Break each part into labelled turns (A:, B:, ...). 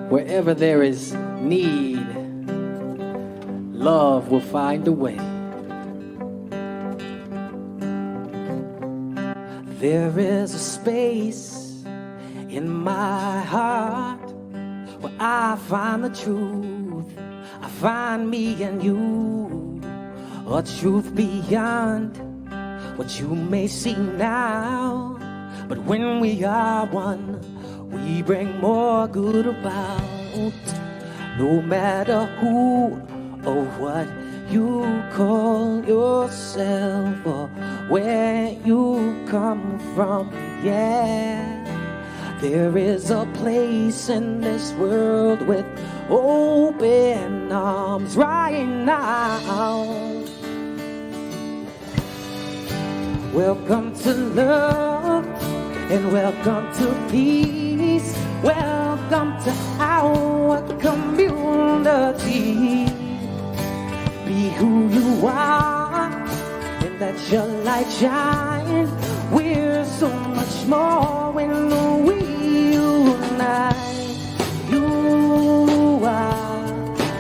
A: Wherever there is need, love will find a way. There is a space in my heart where I find the truth. I find me and you, a truth beyond what you may see now. But when we are one, we bring more good about. No matter who or what you call yourself or where you come from, yeah. There is a place in this world with open arms right now. Welcome to love and welcome to peace. Welcome to our community. Be who you are and let your light shine. We're so much more when we unite. You are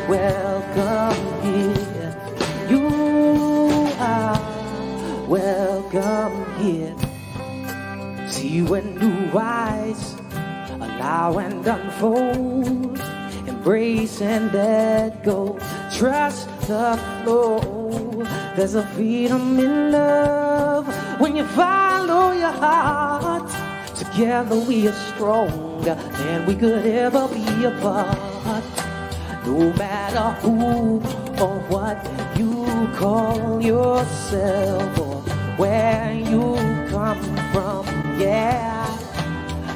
A: welcome here. You are welcome here. See when new eyes allow and unfold, embrace and let go, trust the flow. There's a freedom in love when you follow your heart. Together we are stronger than we could ever be apart. No matter who or what you call yourself or where you come from, yeah.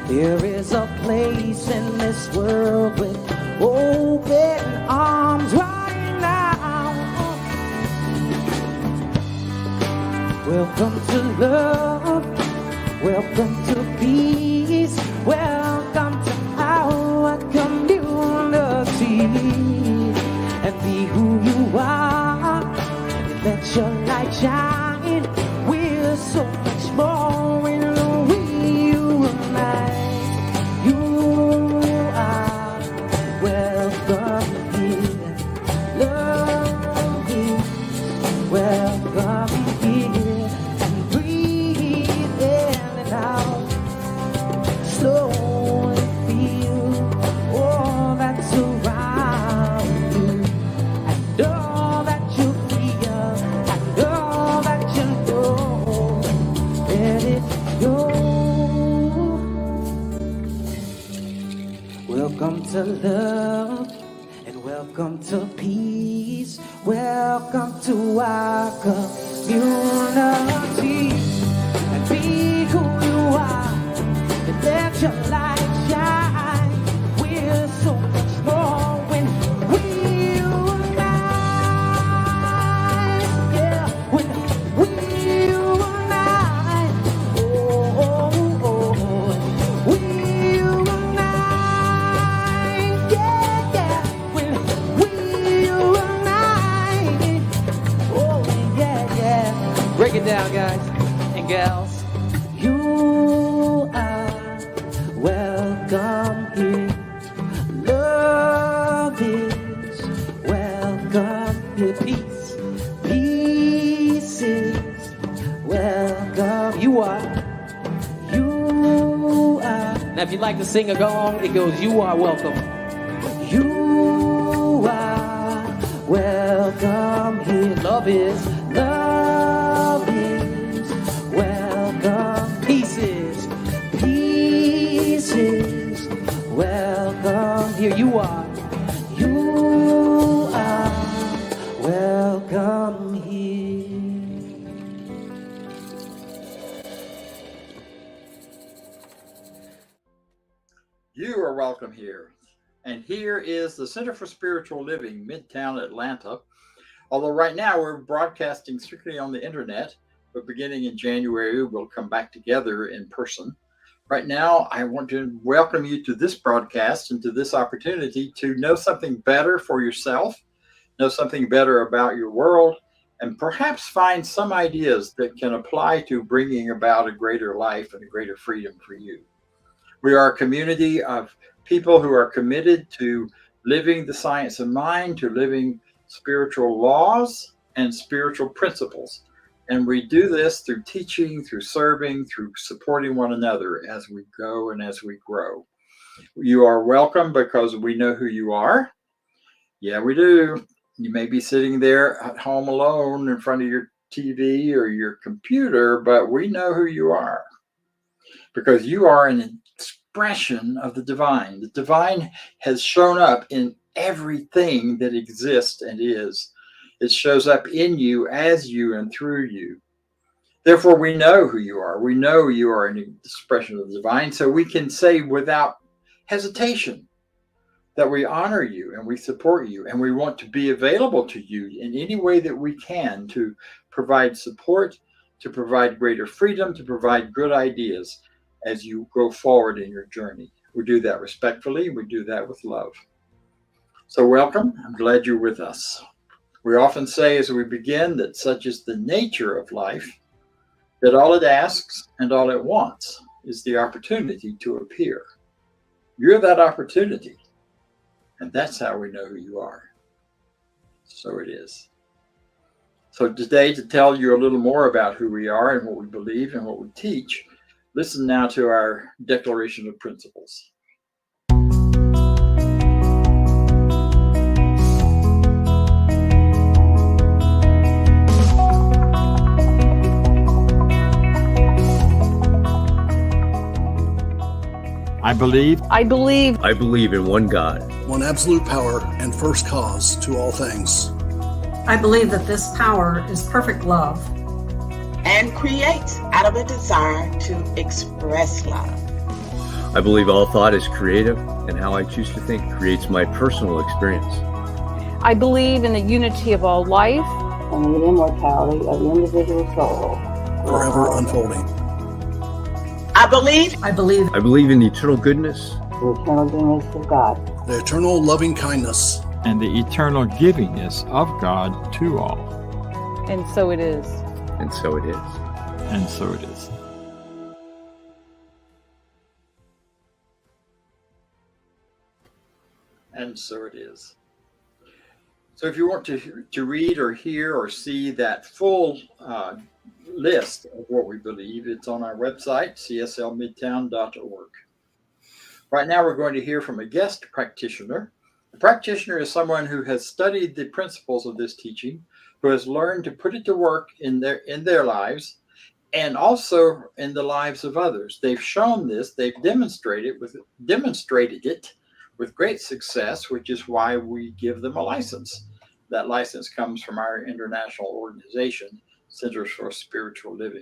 A: There is a place in this world with open arms right now. Welcome to love, welcome to peace, welcome to our community. And be who you are, and let your light shine. We're so much more when we unite. You are welcome here. Love is welcome here. And breathe in and out. Slowly feel all that's around you. And all that you feel. And all that you know. Let it go. Welcome to love and welcome to peace. Welcome to our community. And be who you are and let your light shine. We're so much more when we unite. Yeah, when we unite. Oh, oh, oh. We unite. Yeah, yeah. When we unite. Oh, yeah, yeah. Break it down, guys and gals. You are welcome here. Love is welcome here. Peace, peace is welcome. You are. Now if you'd like to sing along, it goes, you are welcome. You are is, love is welcome. Peace is welcome. Here you are welcome here.
B: You are welcome here. And here is the Center for Spiritual Living, Midtown Atlanta. Although right now we're broadcasting strictly on the internet, but beginning in January, we'll come back together in person. Right now, I want to welcome you to this broadcast and to this opportunity to know something better for yourself, know something better about your world, and perhaps find some ideas that can apply to bringing about a greater life and a greater freedom for you. We are a community of people who are committed to living the science of mind, to living spiritual laws and spiritual principles. And we do this through teaching, through serving, through supporting one another as we go and as we grow. You are welcome because we know who you are. Yeah, we do. You may be sitting there at home alone in front of your TV or your computer, but we know who you are because you are an expression of the divine. The divine has shown up in everything that exists and is. It shows up in you, as you, and through you. Therefore, we know who you are. We know you are an expression of the divine, so we can say without hesitation that we honor you and we support you and we want to be available to you in any way that we can to provide support, to provide greater freedom, to provide good ideas as you go forward in your journey. We do that respectfully. We do that with love. So welcome. I'm glad you're with us. We often say as we begin that such is the nature of life, that all it asks and all it wants is the opportunity to appear. You're that opportunity. And that's how we know who you are. So it is. So today, to tell you a little more about who we are and what we believe and what we teach, listen now to our Declaration of Principles. I believe
C: in one God,
D: one absolute power and first cause to all things.
E: I believe that this power is perfect love
F: and creates out of a desire to express love.
C: I believe all thought is creative, and how I choose to think creates my personal experience.
G: I believe in the unity of all life
H: and the immortality of the individual soul,
D: forever unfolding.
F: I believe
C: in the eternal goodness,
H: the eternal goodness of God,
D: the eternal loving kindness,
I: and the eternal givingness of God to all.
G: And so it is.
C: And so it is.
I: And so it is.
B: And so it is. So if you want to read or hear or see that full list of what we believe, it's on our website, cslmidtown.org. Right now we're going to hear from a guest practitioner. A practitioner is someone who has studied the principles of this teaching, who has learned to put it to work in their lives and also in the lives of others. They've shown this, they've demonstrated it with great success, which is why we give them a license. That license comes from our international organization, Centers for Spiritual Living.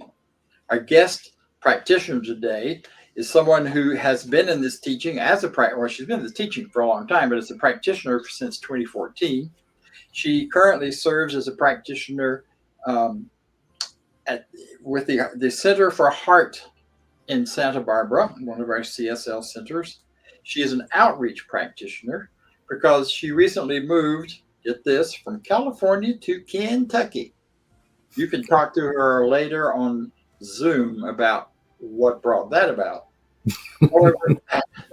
B: Our guest practitioner today is someone who has been in this teaching she's been in this teaching for a long time, but as a practitioner since 2014. She currently serves as a practitioner with the Center for Heart in Santa Barbara, one of our CSL centers. She is an outreach practitioner because she recently moved, get this, from California to Kentucky. You can talk to her later on Zoom about what brought that about. However,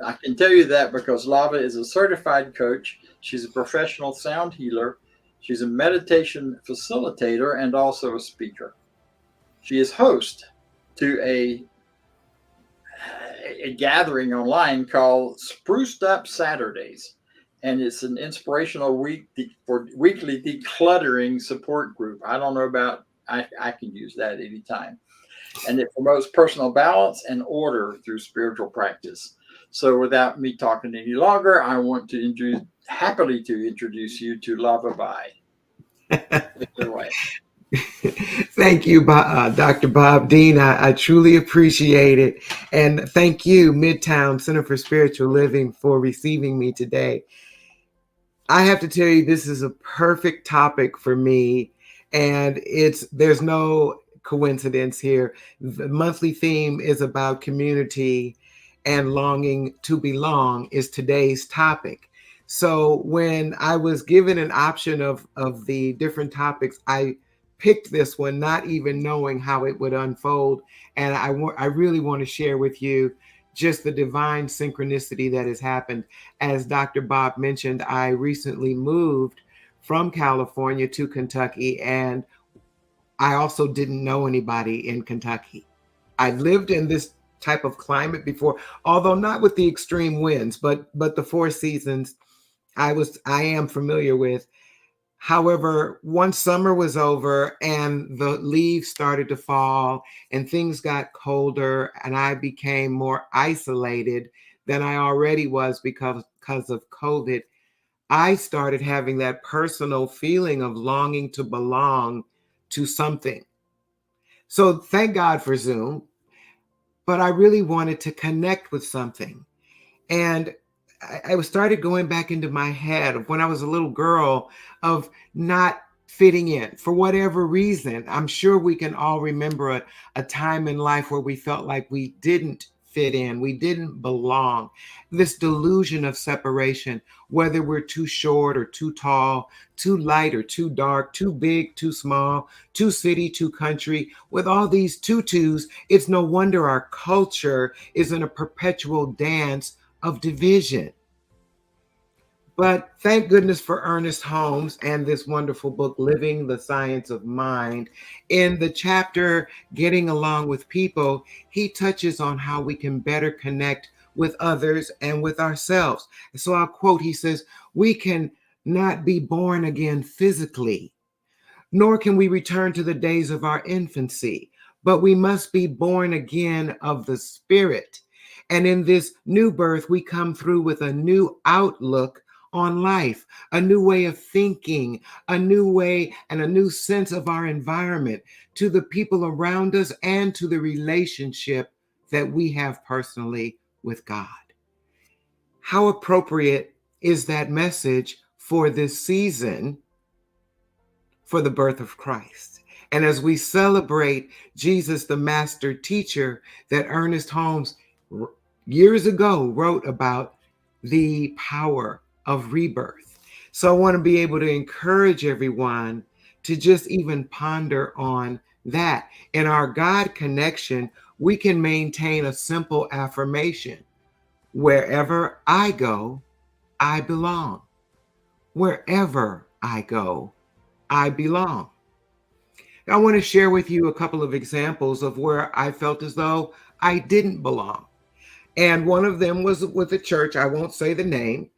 B: I can tell you that because Lava is a certified coach. She's a professional sound healer. She's a meditation facilitator and also a speaker. She is host to a gathering online called Spruced Up Saturdays. and it's an inspirational for weekly decluttering support group. I don't know about, I can use that anytime. And it promotes personal balance and order through spiritual practice. So without me talking any longer, I want to happily introduce you to Lava Bai.
J: Thank you, Dr. Bob Deen. I truly appreciate it. And thank you, Midtown Center for Spiritual Living, for receiving me today. I have to tell you, this is a perfect topic for me. And there's no coincidence here. The monthly theme is about community, and longing to belong is today's topic. So when I was given an option of the different topics, I picked this one, not even knowing how it would unfold. And I really want to share with you just the divine synchronicity that has happened. As Dr. Bob mentioned, I recently moved from California to Kentucky, and I also didn't know anybody in Kentucky. I've lived in this type of climate before, although not with the extreme winds, but the four seasons I am familiar with. However, once summer was over and the leaves started to fall and things got colder and I became more isolated than I already was because of COVID, I started having that personal feeling of longing to belong to something. So thank God for Zoom, but I really wanted to connect with something. And I started going back into my head of when I was a little girl, of not fitting in for whatever reason. I'm sure we can all remember a time in life where we felt like we didn't fit in, we didn't belong. This delusion of separation, whether we're too short or too tall, too light or too dark, too big, too small, too city, too country. With all these tutus, it's no wonder our culture is in a perpetual dance of division. But thank goodness for Ernest Holmes and this wonderful book, Living the Science of Mind. In the chapter, Getting Along with People, he touches on how we can better connect with others and with ourselves. So I'll quote, he says, "We can not be born again physically, nor can we return to the days of our infancy, but we must be born again of the Spirit. And in this new birth, we come through with a new outlook on life, a new way of thinking, a new way and a new sense of our environment, to the people around us and to the relationship that we have personally with God." How appropriate is that message for this season, for the birth of Christ? And as we celebrate Jesus, the master teacher that Ernest Holmes years ago wrote about, the power of rebirth. So I want to be able to encourage everyone to just even ponder on that. In our God connection, we can maintain a simple affirmation: wherever I go, I belong. Wherever I go, I belong. I want to share with you a couple of examples of where I felt as though I didn't belong. And one of them was with a church. I won't say the name,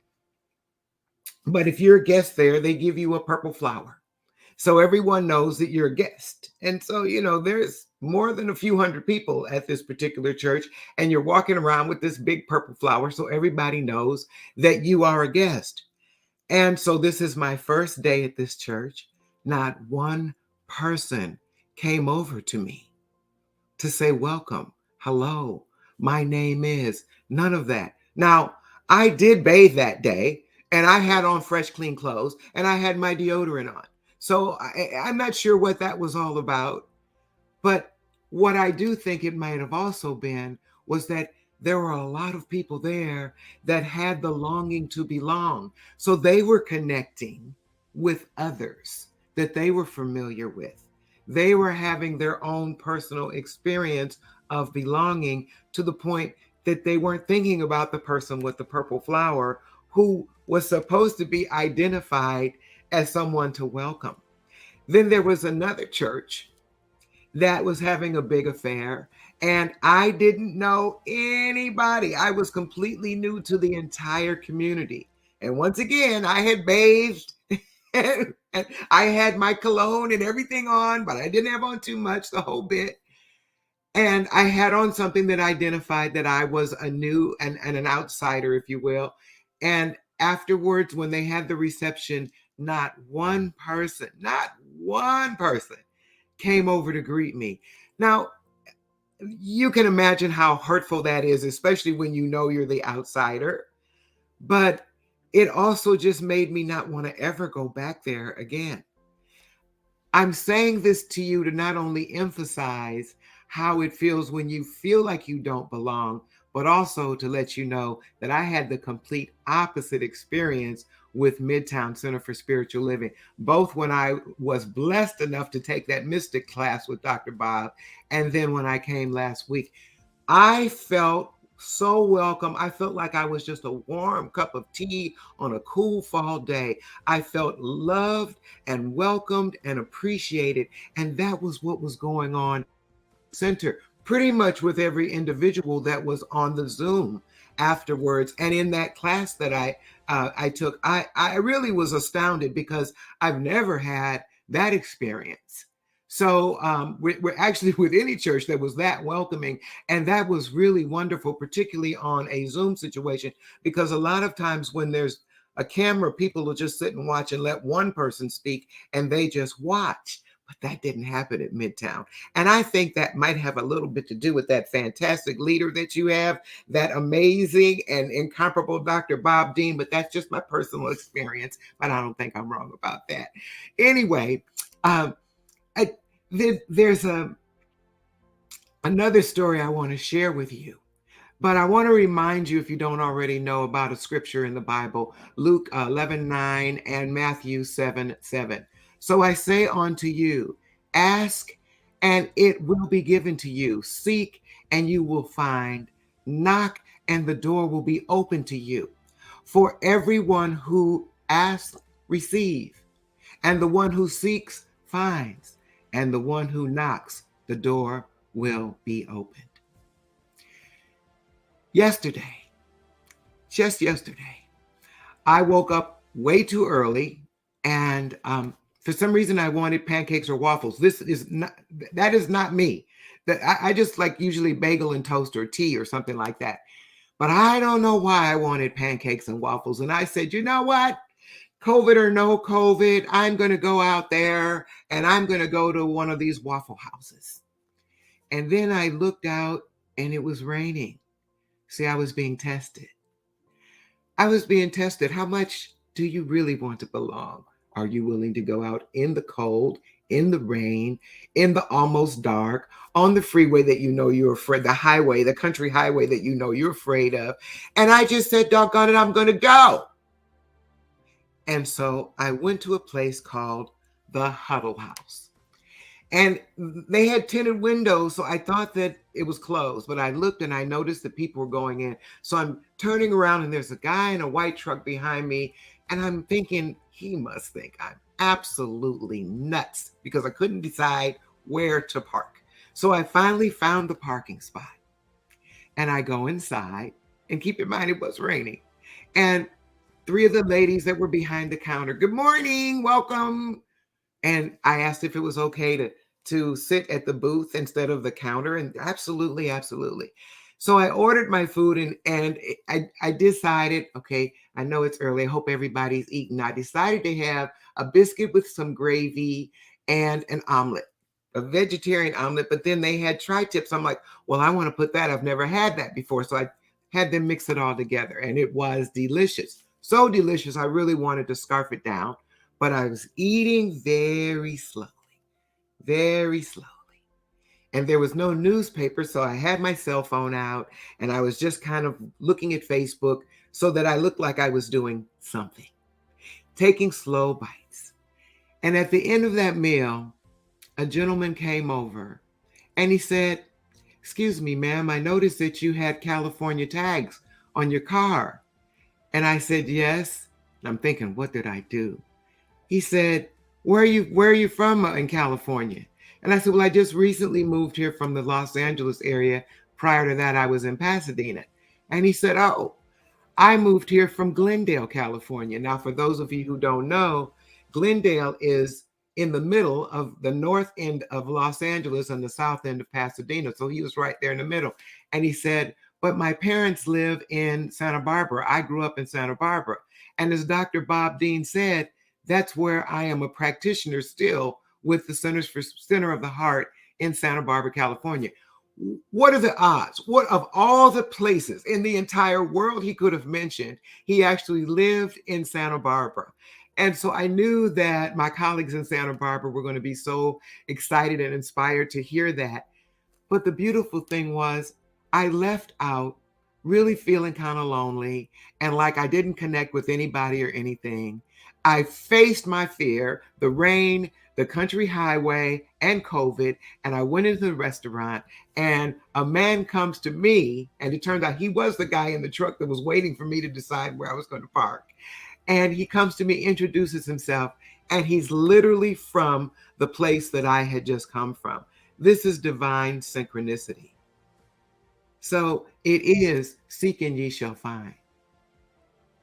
J: but if you're a guest there, they give you a purple flower. So everyone knows that you're a guest. And so, there's more than a few hundred people at this particular church, and you're walking around with this big purple flower. So everybody knows that you are a guest. And so this is my first day at this church. Not one person came over to me to say, welcome, hello, my name is, none of that. Now, I did bathe that day, and I had on fresh, clean clothes, and I had my deodorant on. So I'm not sure what that was all about. But what I do think it might have also been was that there were a lot of people there that had the longing to belong. So they were connecting with others that they were familiar with. They were having their own personal experience of belonging, to the point that they weren't thinking about the person with the purple flower who was supposed to be identified as someone to welcome. Then there was another church that was having a big affair, and I didn't know anybody. I was completely new to the entire community. And once again, I had bathed and I had my cologne and everything on, but I didn't have on too much, the whole bit. And I had on something that identified that I was a new and an outsider, if you will. And afterwards, when they had the reception, not one person came over to greet me. Now, you can imagine how hurtful that is, especially when you know you're the outsider. But it also just made me not want to ever go back there again. I'm saying this to you to not only emphasize how it feels when you feel like you don't belong, but also to let you know that I had the complete opposite experience with Midtown Center for Spiritual Living, both when I was blessed enough to take that mystic class with Dr. Bob, and then when I came last week. I felt so welcome. I felt like I was just a warm cup of tea on a cool fall day. I felt loved and welcomed and appreciated. And that was what was going on center pretty much with every individual that was on the Zoom afterwards. And in that class that I took, I really was astounded because I've never had that experience. So we're actually with any church that was that welcoming. And that was really wonderful, particularly on a Zoom situation, because a lot of times when there's a camera, people will just sit and watch and let one person speak and they just watch. But that didn't happen at Midtown. And I think that might have a little bit to do with that fantastic leader that you have, that amazing and incomparable Dr. Bob Deen. But that's just my personal experience. But I don't think I'm wrong about that. Anyway, there's another story I want to share with you. But I want to remind you, if you don't already know, about a scripture in the Bible, Luke 11:9 and Matthew 7:7. So I say unto you, ask and it will be given to you. Seek and you will find. Knock and the door will be open to you. For everyone who asks, receives. And the one who seeks, finds. And the one who knocks, the door will be opened. Just yesterday, I woke up way too early, and for some reason I wanted pancakes or waffles. That is not me. I just like usually bagel and toast or tea or something like that. But I don't know why I wanted pancakes and waffles. And I said, you know what? COVID or no COVID, I'm going to go out there and I'm going to go to one of these waffle houses. And then I looked out and it was raining. See, I was being tested. How much do you really want to belong? Are you willing to go out in the cold, in the rain, in the almost dark, on the freeway that you know you're afraid, the highway, the country highway that you know you're afraid of? And I just said, doggone it, I'm going to go. And so I went to a place called the Huddle House. And they had tinted windows, so I thought that it was closed. But I looked and I noticed that people were going in. So I'm turning around and there's a guy in a white truck behind me. And I'm thinking, he must think I'm absolutely nuts because I couldn't decide where to park. So I finally found the parking spot. And I go inside. And keep in mind, it was raining. And 3 of the ladies that were behind the counter, good morning, welcome. And I asked if it was okay to sit at the booth instead of the counter. And absolutely. So I ordered my food and I decided, okay, I know it's early. I hope everybody's eaten. I decided to have a biscuit with some gravy and an omelet, a vegetarian omelet. But then they had tri-tips. I'm like, well, I want to put that. I've never had that before. So I had them mix it all together and it was delicious. So delicious, I really wanted to scarf it down, but I was eating very slowly. And there was no newspaper, so I had my cell phone out, and I was just kind of looking at Facebook so that I looked like I was doing something, taking slow bites. And at the end of that meal, a gentleman came over, and he said, excuse me, ma'am, I noticed that you had California tags on your car. And I said, yes. And I'm thinking, what did I do? He said, where are you from in California? And I said, well, I just recently moved here from the Los Angeles area. Prior to that, I was in Pasadena. And he said, oh, I moved here from Glendale, California. Now, for those of you who don't know, Glendale is in the middle of the north end of Los Angeles and the south end of Pasadena. So he was right there in the middle. And he said, but my parents live in Santa Barbara. I grew up in Santa Barbara. And as Dr. Bob Deen said, that's where I am a practitioner still with the Center of the Heart in Santa Barbara, California. What are the odds? What of all the places in the entire world he could have mentioned, he actually lived in Santa Barbara. And so I knew that my colleagues in Santa Barbara were going to be so excited and inspired to hear that. But the beautiful thing was I left out really feeling kind of lonely and like I didn't connect with anybody or anything. I faced my fear, the rain, the country highway, and COVID, and I went into the restaurant, and a man comes to me, and it turned out he was the guy in the truck that was waiting for me to decide where I was going to park. And he comes to me, introduces himself, and he's literally from the place that I had just come from. This is divine synchronicity. So it is seek and ye shall find.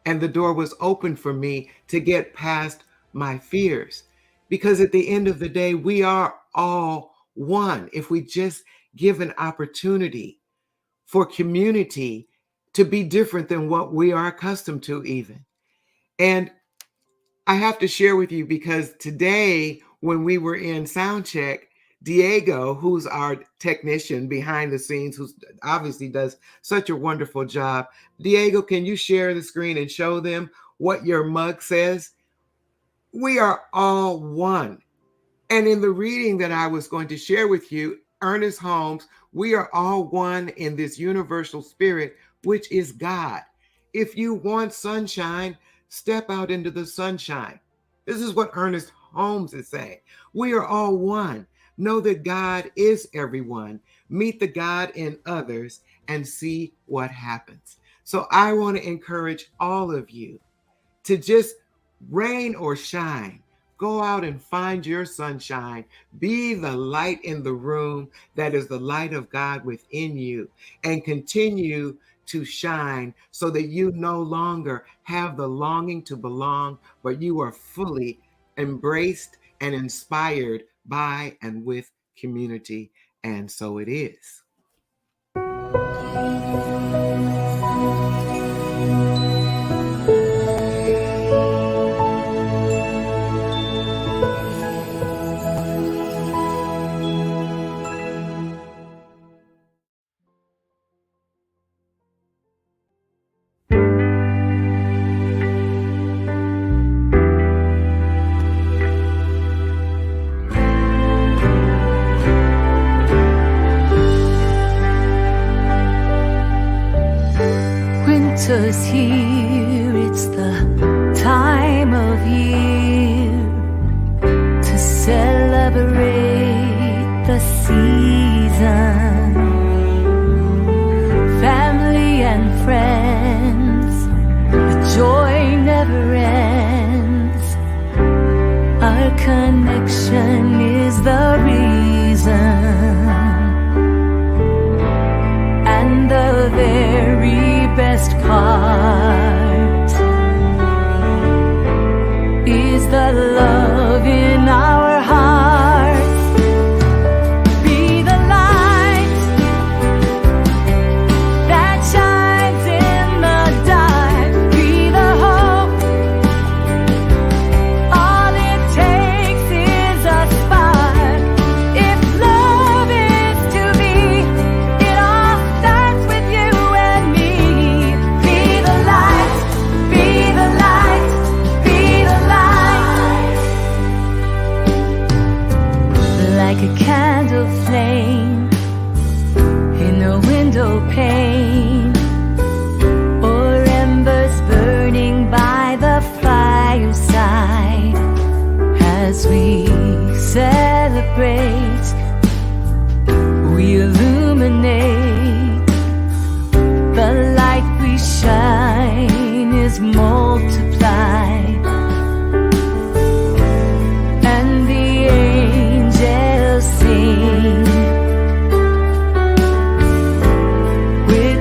J: And the door was open for me to get past my fears. Because at the end of the day, we are all one. If we just give an opportunity for community to be different than what we are accustomed to even. And I have to share with you because today when we were in sound check, Diego, who's our technician behind the scenes, who obviously does such a wonderful job. Diego, can you share the screen and show them what your mug says? We are all one. And in the reading that I was going to share with you, Ernest Holmes, we are all one in this universal spirit, which is God. If you want sunshine, step out into the sunshine. This is what Ernest Holmes is saying. We are all one. Know that God is everyone. Meet the God in others and see what happens. So I want to encourage all of you to just rain or shine. Go out and find your sunshine. Be the light in the room that is the light of God within you, and continue to shine so that you no longer have the longing to belong, but you are fully embraced and inspired by and with community. And so it is.
K: Winter's here, it's the time of year to celebrate the season. Family and friends, the joy never ends. Our connection is the reason, and the very best part is the love in our hearts. Be the light that shines in the dark. Be the hope. All it takes is a spark. If love is to be, it all starts with you and me. Be the light, be the light, be the light. Like a candle flame in a window pane, or embers burning by the fireside. As we celebrate, we illuminate. The light we shine is multiplied, and the angels sing with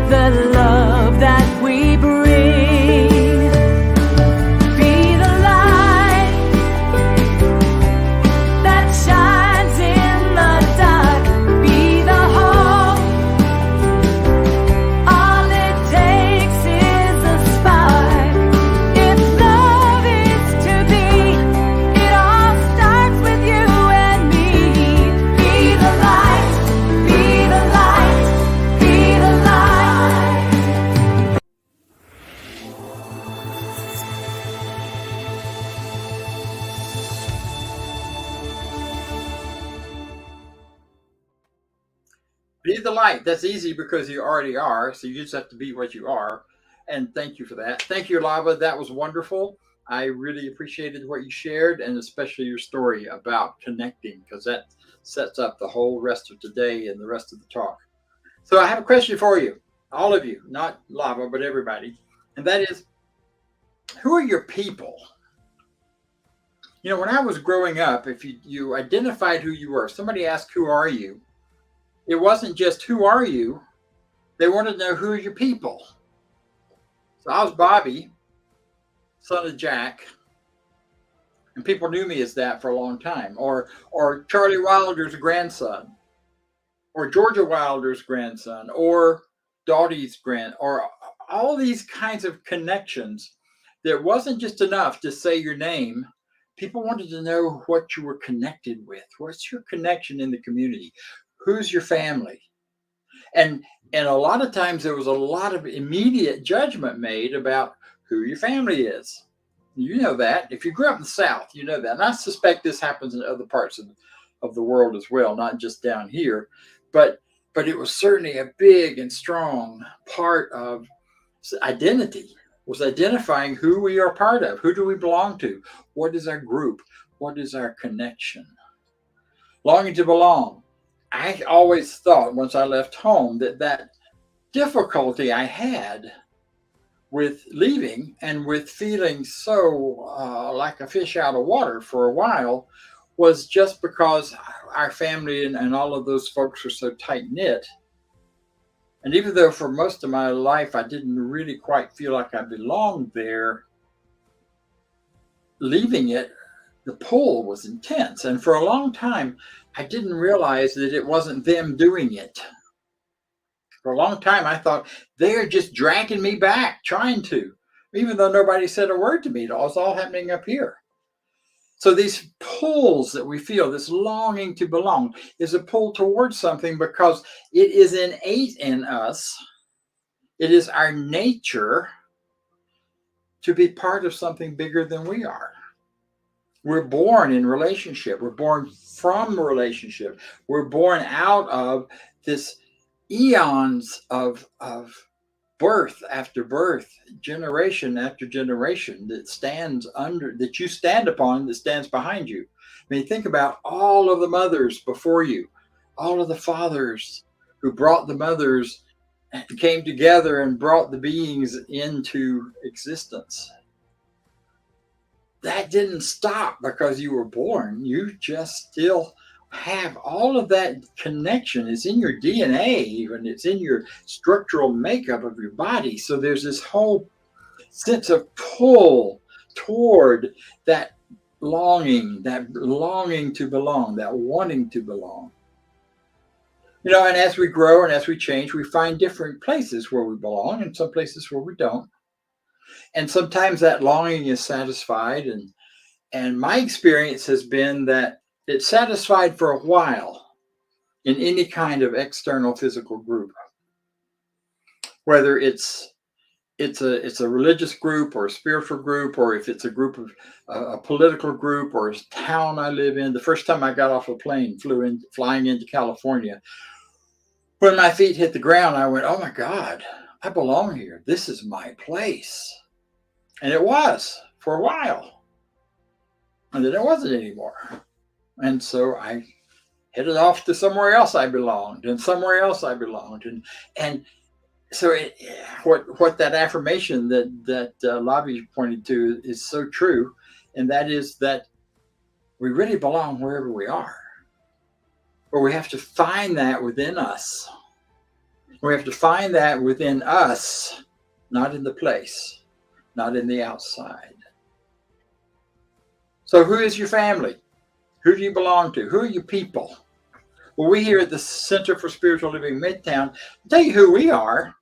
B: Be the light. That's easy because you already are. So you just have to be what you are. And thank you for that. Thank you, Lava. That was wonderful. I really appreciated what you shared, and especially your story about connecting, because that sets up the whole rest of today and the rest of the talk. So I have a question for you, all of you, not Lava, but everybody. And that is, who are your people? You know, when I was growing up, if you identified who you were, if somebody asked, who are you? It wasn't just, who are you? They wanted to know, who are your people? So I was Bobby, son of Jack, and people knew me as that for a long time. Or Charlie Wilder's grandson, or Georgia Wilder's grandson, or Dottie's or all these kinds of connections. That wasn't just enough to say your name. People wanted to know what you were connected with. What's your connection in the community? Who's your family? And a lot of times there was a lot of immediate judgment made about who your family is. You know that. If you grew up in the South, you know that. And I suspect this happens in other parts of the world as well, not just down here. But it was certainly a big and strong part of identity, was identifying who we are part of. Who do we belong to? What is our group? What is our connection? Longing to belong. I always thought once I left home that difficulty I had with leaving and with feeling so like a fish out of water for a while was just because our family and all of those folks are so tight knit. And even though for most of my life I didn't really quite feel like I belonged there, leaving it, the pull was intense. And for a long time, I didn't realize that it wasn't them doing it. For a long time, I thought they're just dragging me back, trying to, even though nobody said a word to me. It was all happening up here. So these pulls that we feel, this longing to belong, is a pull towards something because it is innate in us. It is our nature to be part of something bigger than we are. We're born in relationship. We're born from relationship. We're born out of this eons of birth after birth, generation after generation that you stand upon, that stands behind you. I mean, think about all of the mothers before you, all of the fathers who brought the mothers and came together and brought the beings into existence. That didn't stop because you were born. You just still have all of that connection. It's in your DNA, even it's in your structural makeup of your body. So there's this whole sense of pull toward that longing to belong, that wanting to belong. You know, and as we grow and as we change, we find different places where we belong and some places where we don't. And sometimes that longing is satisfied. And my experience has been that it's satisfied for a while in any kind of external physical group, whether it's a religious group or a spiritual group, or if it's a group of a political group or a town I live in. The first time I got off a plane, flying into California, when my feet hit the ground, I went, oh my God, I belong here. This is my place. And it was for a while. And then it wasn't anymore. And so I headed off to somewhere else I belonged, and somewhere else I belonged. And so what that affirmation that Lavi pointed to is so true. And that is that we really belong wherever we are. But we have to find that within us. We have to find that within us, not in the place, not in the outside. So who is your family? Who do you belong to? Who are your people? Well, we here at the Center for Spiritual Living Midtown, I'll tell you who we are.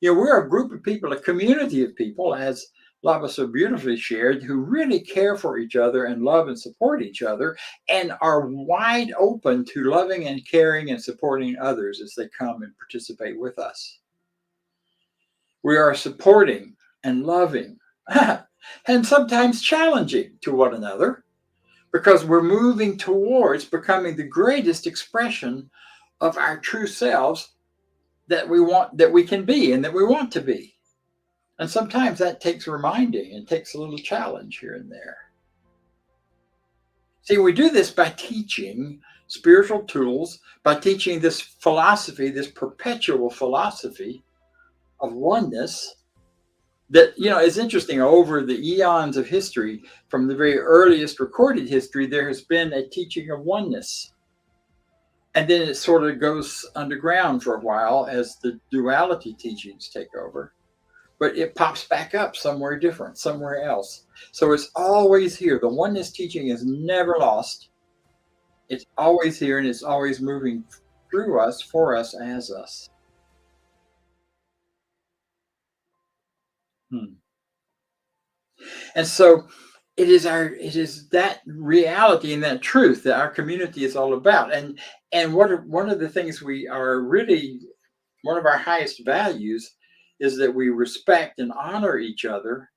B: You know, we're a group of people, a community of people, as Lava so beautifully shared, who really care for each other and love and support each other and are wide open to loving and caring and supporting others as they come and participate with us. We are supporting and loving and sometimes challenging to one another, because we're moving towards becoming the greatest expression of our true selves that we can be and that we want to be. And sometimes that takes reminding and takes a little challenge here and there. See, we do this by teaching spiritual tools, by teaching this philosophy, this perpetual philosophy of oneness that, is interesting. Over the eons of history, from the very earliest recorded history, there has been a teaching of oneness. And then it sort of goes underground for a while as the duality teachings take over. But it pops back up somewhere different, somewhere else. So it's always here. The oneness teaching is never lost. It's always here, and it's always moving through us, for us, as us. And so it is that reality and that truth that our community is all about. And one of the things we are really, one of our highest values is that we respect and honor each other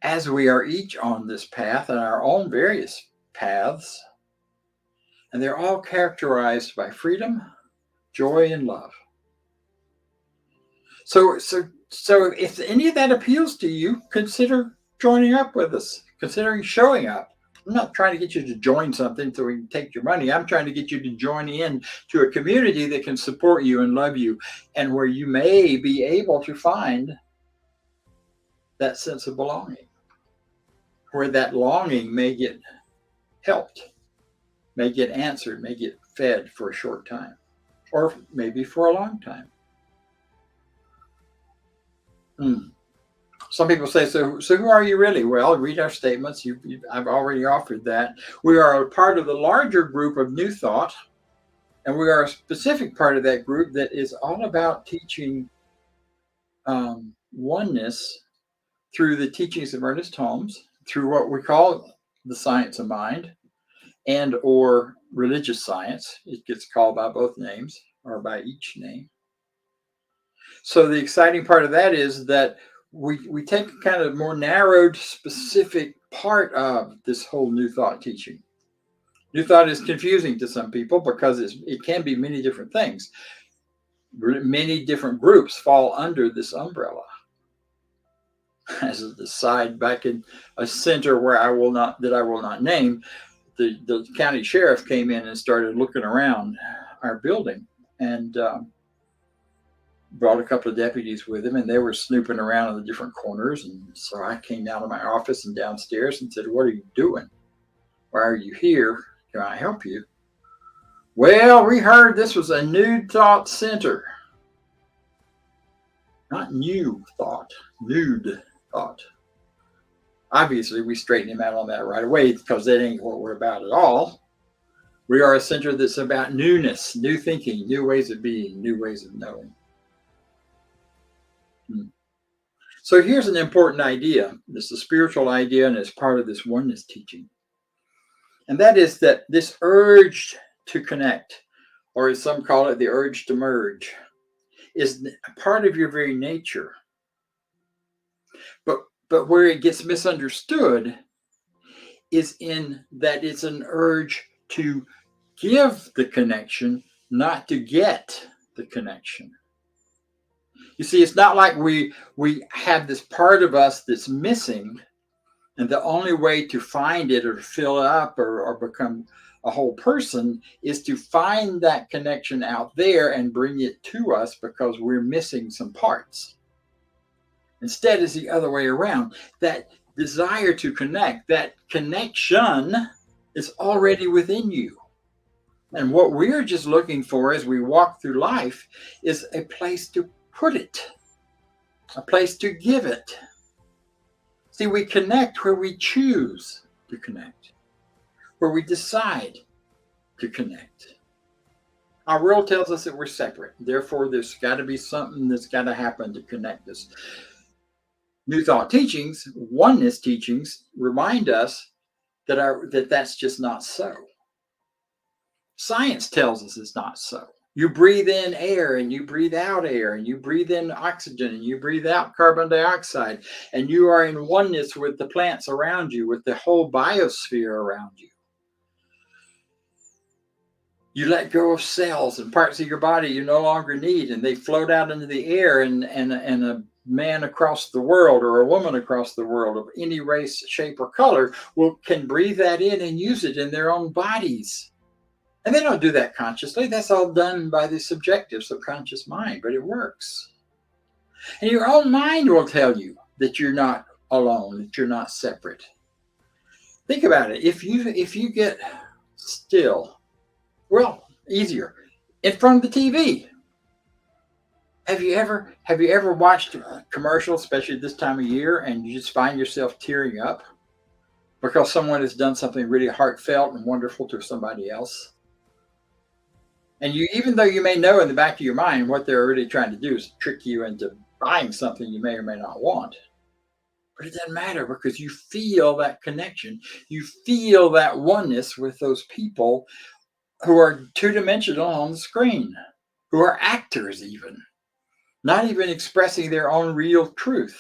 B: as we are each on this path and our own various paths. And they're all characterized by freedom, joy, and love. So if any of that appeals to you, consider joining up with us, considering showing up. I'm not trying to get you to join something so we can take your money. I'm trying to get you to join in to a community that can support you and love you, and where you may be able to find that sense of belonging, where that longing may get helped, may get answered, may get fed for a short time, or maybe for a long time. Some people say, so who are you really? Well, read our statements. I've already offered that. We are a part of the larger group of New Thought, and we are a specific part of that group that is all about teaching oneness through the teachings of Ernest Holmes, through what we call the science of mind and or religious science. It gets called by both names or by each name. So the exciting part of that is that we take a kind of more narrowed, specific part of this whole New Thought teaching. New Thought is confusing to some people because it can be many different things. Many different groups fall under this umbrella. As an aside, back in a center where I will not name, the county sheriff came in and started looking around our building and brought a couple of deputies with him, and they were snooping around in the different corners. And so I came down to my office and downstairs and said, "What are you doing? Why are you here? Can I help you?" "Well, we heard this was a New Thought Center." Not new thought, nude thought. Obviously, we straightened him out on that right away because that ain't what we're about at all. We are a center that's about newness, new thinking, new ways of being, new ways of knowing. So here's an important idea. This is a spiritual idea, and it's part of this oneness teaching. And that is that this urge to connect, or as some call it, the urge to merge, is a part of your very nature. But where it gets misunderstood is in that it's an urge to give the connection, not to get the connection. You see, it's not like we have this part of us that's missing, and the only way to find it or fill it up or become a whole person is to find that connection out there and bring it to us because we're missing some parts. Instead, it's the other way around. That desire to connect, that connection is already within you. And what we're just looking for as we walk through life is a place to put it, a place to give it. See, we connect where we choose to connect, where we decide to connect. Our world tells us that we're separate. Therefore, there's got to be something that's got to happen to connect us. New Thought teachings, oneness teachings, remind us that that's just not so. Science tells us it's not so. You breathe in air and you breathe out air, and you breathe in oxygen and you breathe out carbon dioxide, and you are in oneness with the plants around you, with the whole biosphere around you. You let go of cells and parts of your body you no longer need, and they float out into the air, and a man across the world or a woman across the world of any race, shape, or color can breathe that in and use it in their own bodies. And they don't do that consciously. That's all done by the subjective, subconscious mind, but it works. And your own mind will tell you that you're not alone, that you're not separate. Think about it. If you get still, well, easier, in front of the TV. Have you ever watched a commercial, especially this time of year, and you just find yourself tearing up because someone has done something really heartfelt and wonderful to somebody else? And you, even though you may know in the back of your mind what they're really trying to do is trick you into buying something you may or may not want. But it doesn't matter, because you feel that connection. You feel that oneness with those people who are two-dimensional on the screen, who are actors even, not even expressing their own real truth.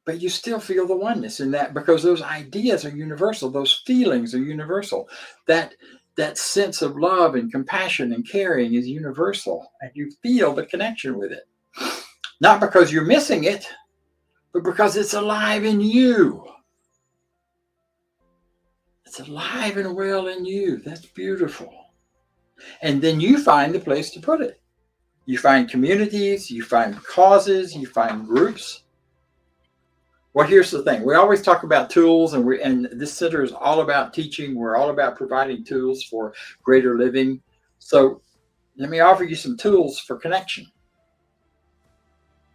B: But you still feel the oneness in that, because those ideas are universal. Those feelings are universal. That sense of love and compassion and caring is universal. And you feel the connection with it. Not because you're missing it, but because it's alive in you. It's alive and well in you. That's beautiful. And then you find the place to put it. You find communities, you find causes, you find groups. Well, here's the thing. We always talk about tools, and this center is all about teaching. We're all about providing tools for greater living. So let me offer you some tools for connection.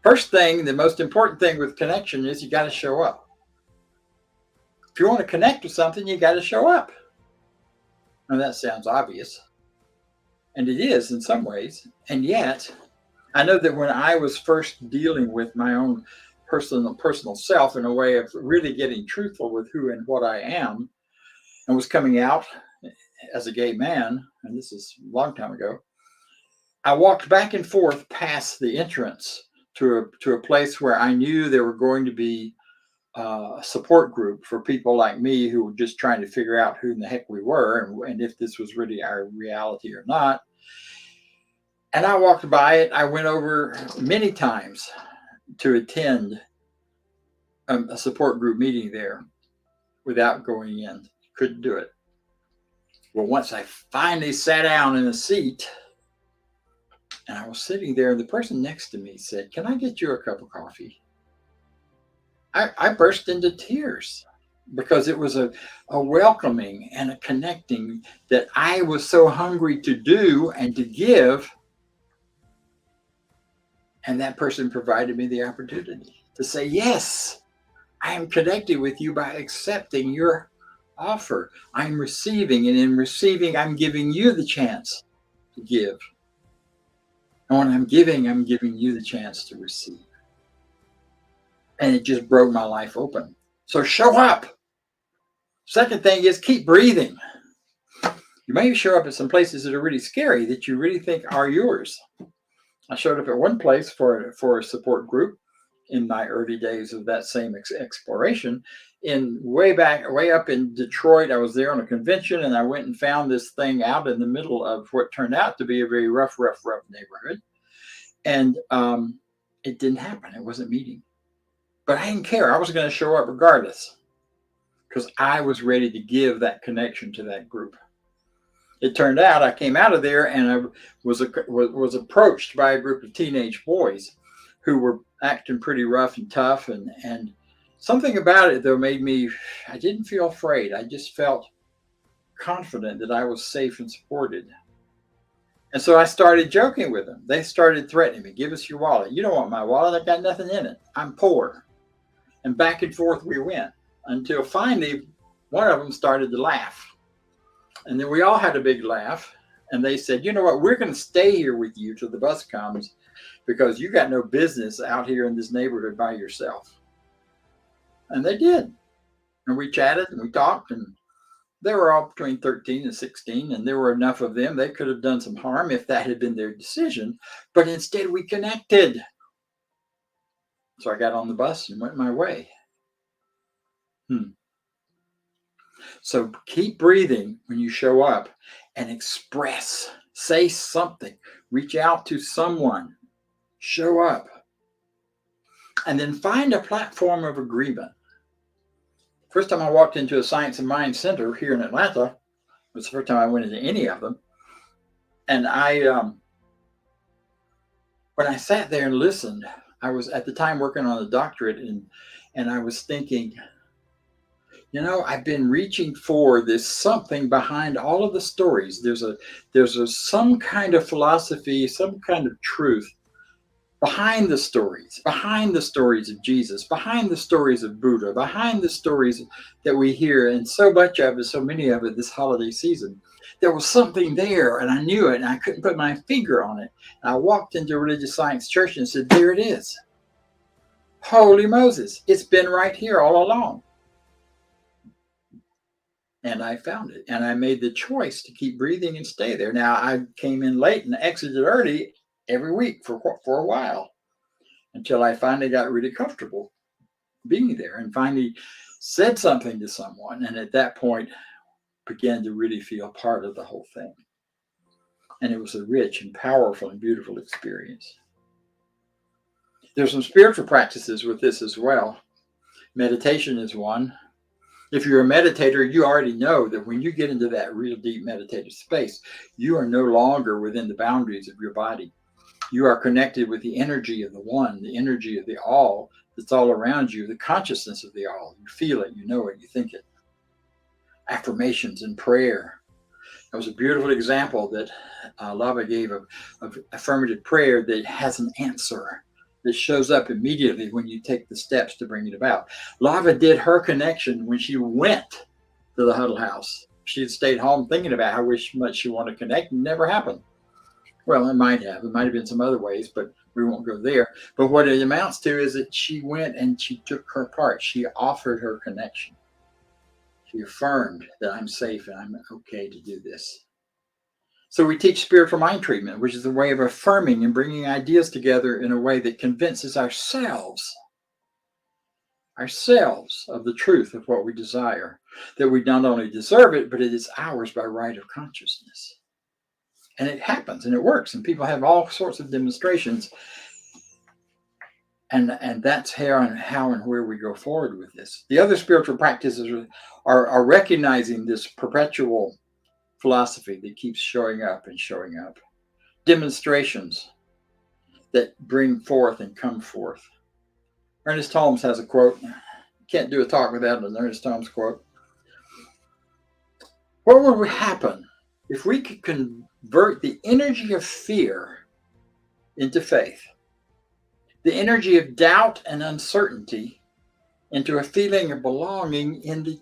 B: First thing, the most important thing with connection is you got to show up. If you want to connect with something, you got to show up. Now that sounds obvious, and it is in some ways. And yet, I know that when I was first dealing with my own personal self in a way of really getting truthful with who and what I am, and was coming out as a gay man, and this is a long time ago, I walked back and forth past the entrance to a place where I knew there were going to be a support group for people like me who were just trying to figure out who in the heck we were, and if this was really our reality or not. And I walked by it. I went over many times to attend a support group meeting there without going in. Couldn't do it. Well, once I finally sat down in a seat, and I was sitting there, and the person next to me said, "Can I get you a cup of coffee?" I burst into tears, because it was a welcoming and a connecting that I was so hungry to do and to give. And that person provided me the opportunity to say, yes, I am connected with you by accepting your offer. I'm receiving, and in receiving, I'm giving you the chance to give. And when I'm giving you the chance to receive. And it just broke my life open. So show up. Second thing is keep breathing. You may show up at some places that are really scary, that you really think are yours. I showed up at one place for a support group in my early days of that same exploration. Way up in Detroit, I was there on a convention, and I went and found this thing out in the middle of what turned out to be a very rough neighborhood. And it didn't happen. It wasn't meeting. But I didn't care. I was going to show up regardless, because I was ready to give that connection to that group. It turned out I came out of there, and I was approached by a group of teenage boys who were acting pretty rough and tough. And something about it, though, I didn't feel afraid. I just felt confident that I was safe and supported. And so I started joking with them. They started threatening me. "Give us your wallet." "You don't want my wallet. I got nothing in it. I'm poor." And back and forth we went, until finally one of them started to laugh. And then we all had a big laugh. And they said, "You know what? We're going to stay here with you till the bus comes, because you got no business out here in this neighborhood by yourself." And they did. And we chatted and we talked, and they were all between 13 and 16, and there were enough of them. They could have done some harm if that had been their decision. But instead we connected. So I got on the bus and went my way. So keep breathing when you show up, and express. Say something. Reach out to someone. Show up. And then find a platform of agreement. First time I walked into a Science and Mind Center here in Atlanta was the first time I went into any of them. And when I sat there and listened, I was at the time working on a doctorate, and I was thinking, I've been reaching for this something behind all of the stories. There's some kind of philosophy, some kind of truth behind the stories of Jesus, behind the stories of Buddha, behind the stories that we hear, and so much of it, so many of it this holiday season. There was something there, and I knew it, and I couldn't put my finger on it. And I walked into a religious science church and said, there it is. Holy Moses, it's been right here all along. And I found it, and I made the choice to keep breathing and stay there. Now, I came in late and exited early every week for a while, until I finally got really comfortable being there and finally said something to someone, and at that point began to really feel part of the whole thing. And it was a rich and powerful and beautiful experience. There's some spiritual practices with this as well. Meditation is one. If you're a meditator, you already know that when you get into that real deep meditative space, you are no longer within the boundaries of your body. You are connected with the energy of the one, the energy of the all that's all around you, the consciousness of the all. You feel it, you know it, you think it. Affirmations and prayer. That was a beautiful example that Lava gave of affirmative prayer that has an answer that shows up immediately when you take the steps to bring it about. Lava did her connection when she went to the huddle house. She had stayed home thinking about how much she wanted to connect, and it never happened. Well, it might have. It might have been some other ways, but we won't go there. But what it amounts to is that she went and she took her part. She offered her connection. She affirmed that I'm safe and I'm okay to do this. So we teach spiritual mind treatment, which is a way of affirming and bringing ideas together in a way that convinces ourselves of the truth of what we desire, that we not only deserve it, but it is ours by right of consciousness. And it happens and it works, and people have all sorts of demonstrations. And that's how and where we go forward with this. The other spiritual practices are recognizing this perpetual philosophy that keeps showing up and showing up. Demonstrations that bring forth and come forth. Ernest Holmes has a quote. Can't do a talk without an Ernest Holmes quote. What would happen if we could convert the energy of fear into faith? The energy of doubt and uncertainty into a feeling of belonging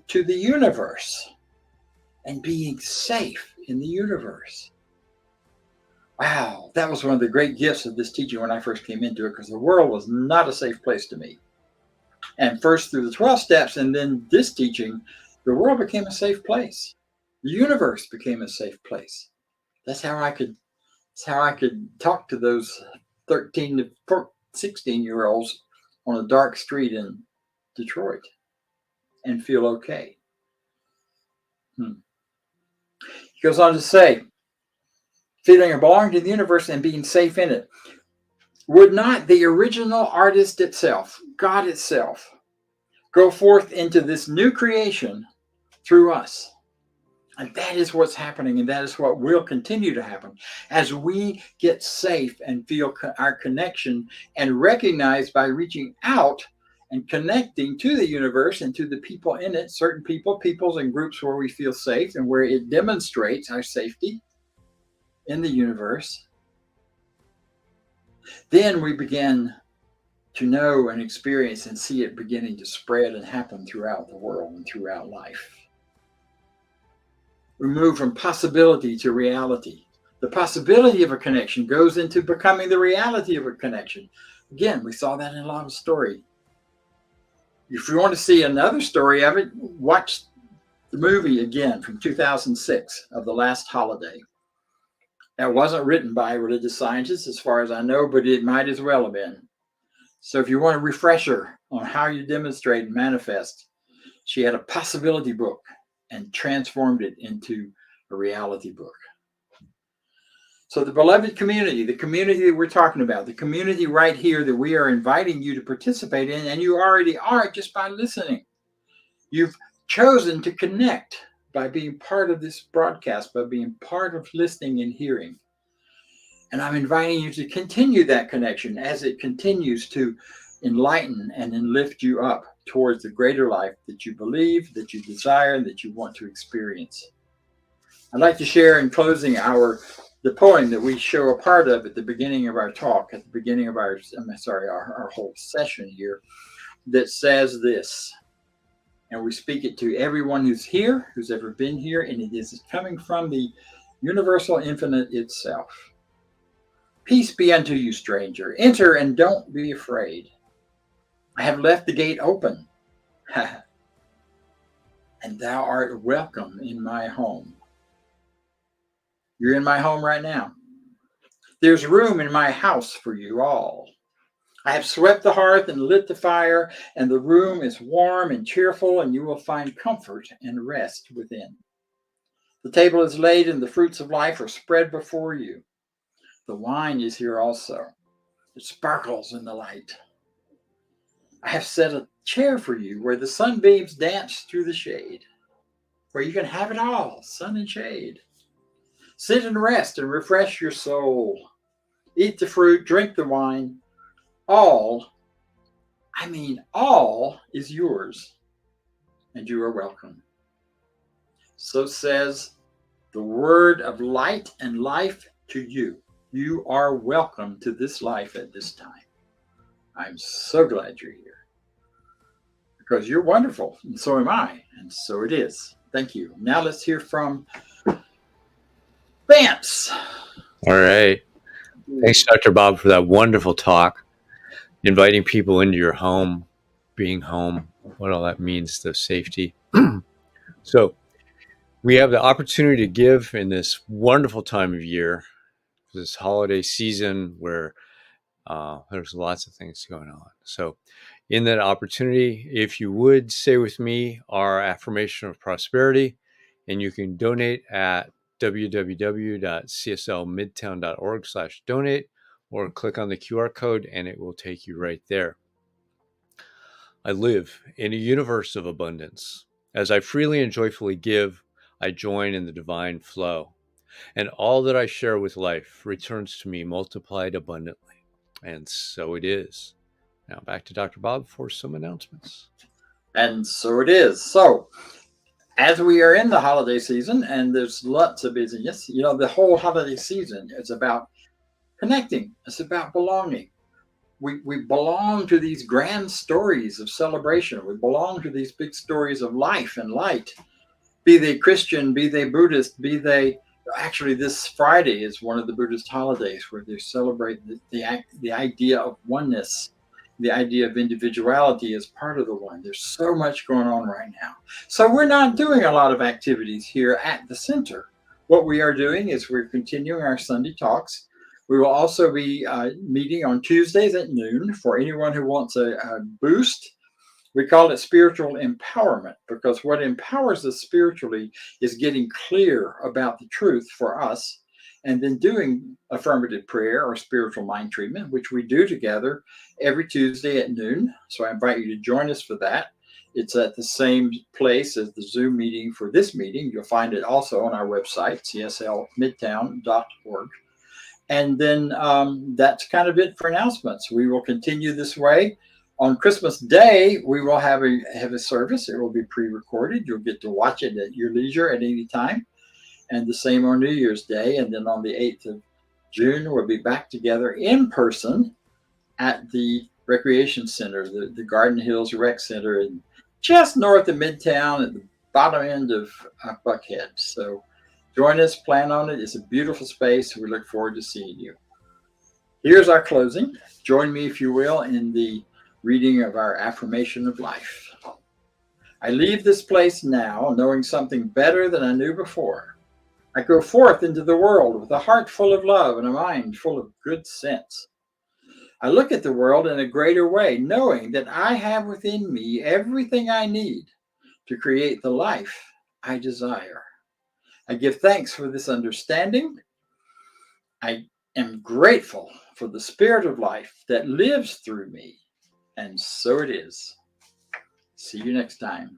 B: to the universe and being safe in the universe. Wow, that was one of the great gifts of this teaching when I first came into it, because the world was not a safe place to me. And first through the 12 steps and then this teaching, the world became a safe place. The universe became a safe place. That's how I could talk to those 13 to 16-year-olds on a dark street in Detroit and feel okay. He goes on to say, feeling of belonging to the universe and being safe in it. Would not the original artist itself, God itself, go forth into this new creation through us? And that is what's happening, and that is what will continue to happen as we get safe and feel our connection and recognize by reaching out and connecting to the universe and to the people in it, certain peoples and groups where we feel safe and where it demonstrates our safety in the universe. Then we begin to know and experience and see it beginning to spread and happen throughout the world and throughout life. We move from possibility to reality. The possibility of a connection goes into becoming the reality of a connection. Again, we saw that in Lava's story. If you want to see another story of it, watch the movie again from 2006 of The Last Holiday. That wasn't written by religious scientists as far as I know, but it might as well have been. So if you want a refresher on how you demonstrate and manifest, she had a possibility book and transformed it into a reality book. So the beloved community, the community that we're talking about, the community right here that we are inviting you to participate in, and you already are just by listening. You've chosen to connect by being part of this broadcast, by being part of listening and hearing. And I'm inviting you to continue that connection as it continues to enlighten and then lift you up towards the greater life that you believe, that you desire, and that you want to experience. I'd like to share in closing the poem that we show a part of at the beginning of our talk, at the beginning of our whole session here, that says this. And we speak it to everyone who's here, who's ever been here, and it is coming from the universal infinite itself. Peace be unto you, stranger. Enter and don't be afraid. I have left the gate open, and thou art welcome in my home. You're in my home right now. There's room in my house for you all. I have swept the hearth and lit the fire, and the room is warm and cheerful, and you will find comfort and rest within. The table is laid, and the fruits of life are spread before you. The wine is here also. It sparkles in the light. I have set a chair for you where the sunbeams dance through the shade, where you can have it all, sun and shade. Sit and rest and refresh your soul. Eat the fruit, drink the wine. All is yours, and you are welcome. So says the word of light and life to you. You are welcome to this life at this time. I'm so glad you're here, because you're wonderful, and so am I, and so it is. Thank you. Now let's hear from Vance.
C: All right. Thanks, Dr. Bob, for that wonderful talk. Inviting people into your home, being home, what all that means, the safety. So we have the opportunity to give in this wonderful time of year, this holiday season where there's lots of things going on. So in that opportunity, if you would say with me our affirmation of prosperity, and you can donate at www.cslmidtown.org/donate, or click on the QR code and it will take you right there. I live in a universe of abundance. As I freely and joyfully give, I join in the divine flow. And all that I share with life returns to me multiplied abundantly. And so it is. Now back to Dr. Bob for some announcements.
B: And so it is. So as we are in the holiday season, and there's lots of busyness, the whole holiday season is about connecting. It's about belonging. We belong to these grand stories of celebration. We belong to these big stories of life and light. Be they Christian, be they Buddhist, actually this Friday is one of the Buddhist holidays where they celebrate the idea of oneness. The idea of individuality as part of the one. There's so much going on right now. So we're not doing a lot of activities here at the center. What we are doing is we're continuing our Sunday talks. We will also be meeting on Tuesdays at noon for anyone who wants a boost. We call it spiritual empowerment, because what empowers us spiritually is getting clear about the truth for us, and then doing affirmative prayer or spiritual mind treatment, which we do together every Tuesday at noon. So I invite you to join us for that. It's at the same place as the Zoom meeting for this meeting. You'll find it also on our website, cslmidtown.org. And then that's kind of it for announcements. We will continue this way. On Christmas Day, we will have a service. It will be pre-recorded. You'll get to watch it at your leisure at any time. And the same on New Year's Day. And then on the 8th of June, we'll be back together in person at the Recreation Center, the Garden Hills Rec Center, just north of Midtown at the bottom end of Buckhead. So join us, plan on it. It's a beautiful space. We look forward to seeing you. Here's our closing. Join me, if you will, in the reading of our affirmation of life. I leave this place now knowing something better than I knew before. I go forth into the world with a heart full of love and a mind full of good sense. I look at the world in a greater way, knowing that I have within me everything I need to create the life I desire. I give thanks for this understanding. I am grateful for the Spirit of life that lives through me. And so it is. See you next time.